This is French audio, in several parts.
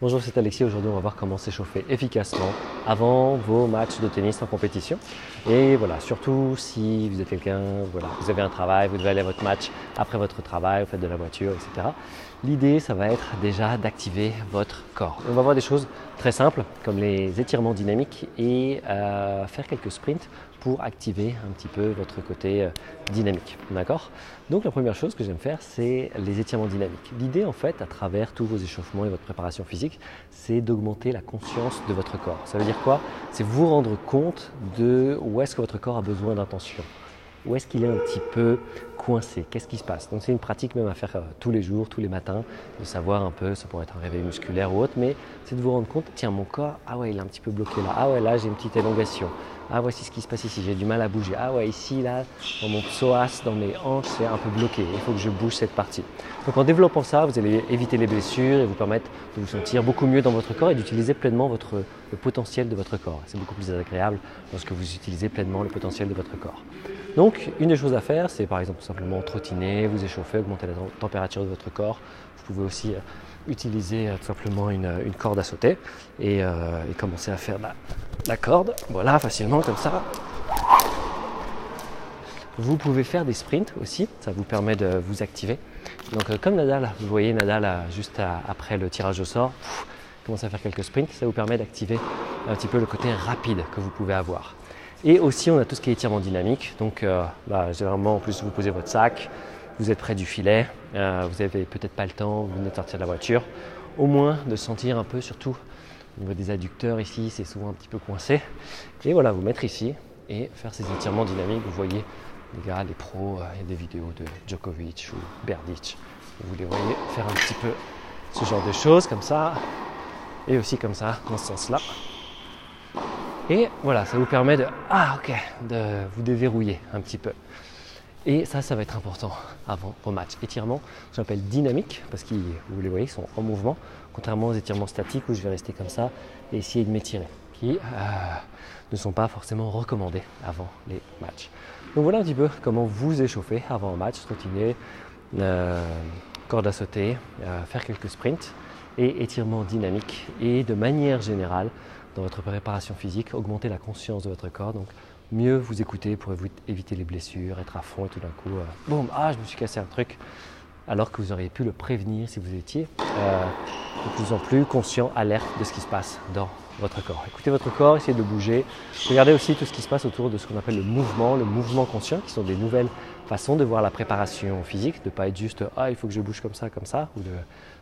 Bonjour, c'est Alexis. Aujourd'hui, on va voir comment s'échauffer efficacement avant vos matchs de tennis en compétition. Et voilà, surtout si vous êtes quelqu'un, voilà, vous avez un travail, vous devez aller à votre match après votre travail, vous faites de la voiture, etc. L'idée, ça va être déjà d'activer votre corps. On va voir des choses très simples comme les étirements dynamiques et faire quelques sprints pour activer un petit peu votre côté dynamique. D'accord ? Donc la première chose que j'aime faire, c'est les étirements dynamiques. L'idée en fait, à travers tous vos échauffements et votre préparation physique, c'est d'augmenter la conscience de votre corps. Ça veut dire quoi ? C'est vous rendre compte de où est-ce que votre corps a besoin d'intention. Où est-ce qu'il est un petit peu coincé? Qu'est-ce qui se passe? Donc c'est une pratique même à faire tous les jours, tous les matins, de savoir un peu, ça pourrait être un réveil musculaire ou autre, mais c'est de vous rendre compte, tiens mon corps, ah ouais il est un petit peu bloqué là, ah ouais là j'ai une petite élongation, ah voici ce qui se passe ici, j'ai du mal à bouger, ah ouais ici là, dans mon psoas, dans mes hanches c'est un peu bloqué, il faut que je bouge cette partie. Donc en développant ça, vous allez éviter les blessures et vous permettre de vous sentir beaucoup mieux dans votre corps et d'utiliser pleinement le potentiel de votre corps. C'est beaucoup plus agréable lorsque vous utilisez pleinement le potentiel de votre corps. Donc, une des choses à faire, c'est par exemple simplement trottiner, vous échauffer, augmenter la température de votre corps. Vous pouvez aussi utiliser tout simplement une corde à sauter et commencer à faire la corde, voilà, facilement comme ça. Vous pouvez faire des sprints aussi, ça vous permet de vous activer. Donc comme Nadal, vous voyez Nadal juste après le tirage au sort, commence à faire quelques sprints, ça vous permet d'activer un petit peu le côté rapide que vous pouvez avoir. Et aussi, on a tout ce qui est étirement dynamique. Donc, généralement, en plus, vous posez votre sac, vous êtes près du filet, vous n'avez peut-être pas le temps, vous venez de sortir de la voiture. Au moins, de sentir un peu, surtout au niveau des adducteurs ici, c'est souvent un petit peu coincé. Et voilà, vous mettre ici et faire ces étirements dynamiques. Vous voyez les gars, les pros, il y a des vidéos de Djokovic ou Berdych. Vous les voyez faire un petit peu ce genre de choses comme ça. Et aussi comme ça, dans ce sens-là. Et voilà, ça vous permet de vous déverrouiller un petit peu. Et ça va être important avant vos matchs. Étirements, j'appelle dynamiques, parce que vous les voyez, ils sont en mouvement, contrairement aux étirements statiques où je vais rester comme ça et essayer de m'étirer, qui ne sont pas forcément recommandés avant les matchs. Donc voilà un petit peu comment vous échauffer avant un match, trottiner, corde à sauter, faire quelques sprints et étirements dynamiques. Et de manière générale, dans votre préparation physique, augmenter la conscience de votre corps, donc mieux vous écouter pour éviter les blessures, être à fond et tout d'un coup, boum, je me suis cassé un truc, alors que vous auriez pu le prévenir si vous étiez de plus en plus conscient, alerte de ce qui se passe dans votre corps. Écoutez votre corps, essayez de bouger, regardez aussi tout ce qui se passe autour de ce qu'on appelle le mouvement conscient, qui sont des nouvelles façons de voir la préparation physique, de ne pas être juste « il faut que je bouge comme ça », ou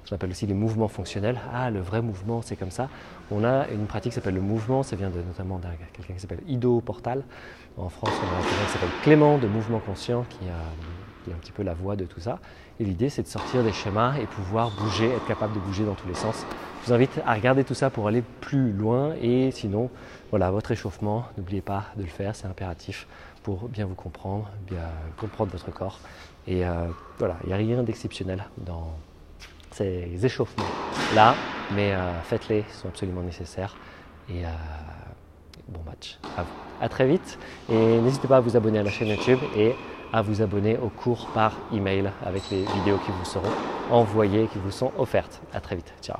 ce qu'on appelle aussi les mouvements fonctionnels. Le vrai mouvement, c'est comme ça. On a une pratique qui s'appelle le mouvement, ça vient notamment de quelqu'un qui s'appelle Ido Portal. En France, on a quelqu'un qui s'appelle Clément de Mouvement Conscient, qui est un petit peu la voix de tout ça. Et l'idée, c'est de sortir des schémas et pouvoir bouger, être capable de bouger dans tous les sens. Je vous invite à regarder tout ça pour aller plus loin. Et sinon, voilà, votre échauffement, n'oubliez pas de le faire, c'est impératif pour bien vous comprendre, bien comprendre votre corps. Et voilà, il n'y a rien d'exceptionnel dans ces échauffements-là, mais faites-les, ils sont absolument nécessaires. Et bon match à vous. À très vite et n'hésitez pas à vous abonner à la chaîne YouTube et à vous abonner aux cours par email avec les vidéos qui vous seront envoyées, qui vous sont offertes. À très vite. Ciao.